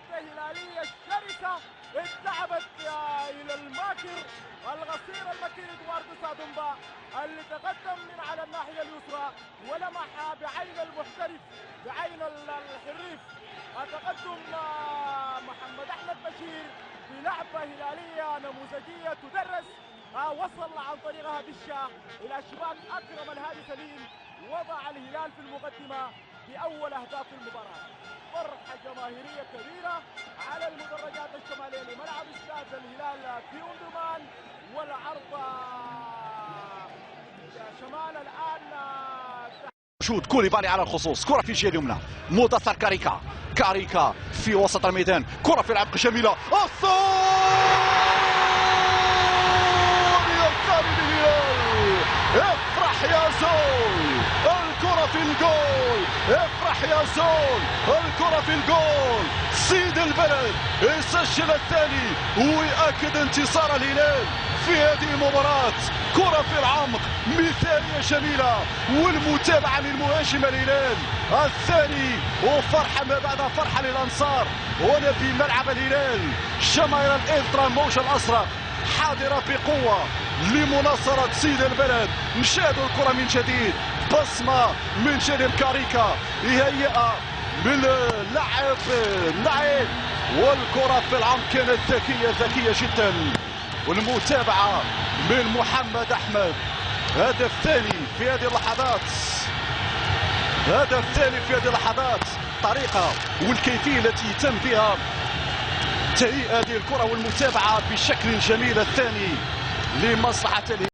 وحدة هلالية شرسة اتلعبت إلى الماكر الغصير المكين إدواردو سادومبا اللي تقدم من على الناحية اليسرى ولمح بعين المحترف بعين الحريف تقدم محمد أحمد بشير بلعبة هلالية نموذجية تدرس وصل عن طريقها بالشا إلى شباك أكرم الهادي سليم وضع الهلال في المقدمة بأول أهداف المباراة. فرحة جماهيرية كبيرة على المدرجات الشمالية لملعب استاد الهلال في أندرمان والعرض شمال الآن شوت كوليبالي على الخصوص، كرة في الجهة اليمنى، مدثر كاريكا في وسط الميدان، كرة في العمق جميلة، افرح يا زول، الكرة في الجول، افرح يا زول، الكرة في الجول، سيد البلد يسجل الثاني ويأكد انتصار الهلال في هذه المباراة. كرة في العمق مثالية جميلة والمتابعة من مهاجم الهلال الثاني، وفرحة ما بعد فرحة للأنصار هنا في ملعب الهلال. جماهير الإلترا الموج الأزرق حاضرة بقوة لمناصرة سيد البلد. نشاهدوا الكرة من جديد، بصمة من جانب كاريكا، يهيئة من اللاعب نعيم، والكرة في العمق كانت ذكية جدا، والمتابعة من محمد أحمد. هدف ثاني في هذه اللحظات، هدف ثاني في هذه اللحظات. الطريقة والكيفية التي تم بها تهيئة هذه الكرة والمتابعة بشكل جميل الثاني لمصلحة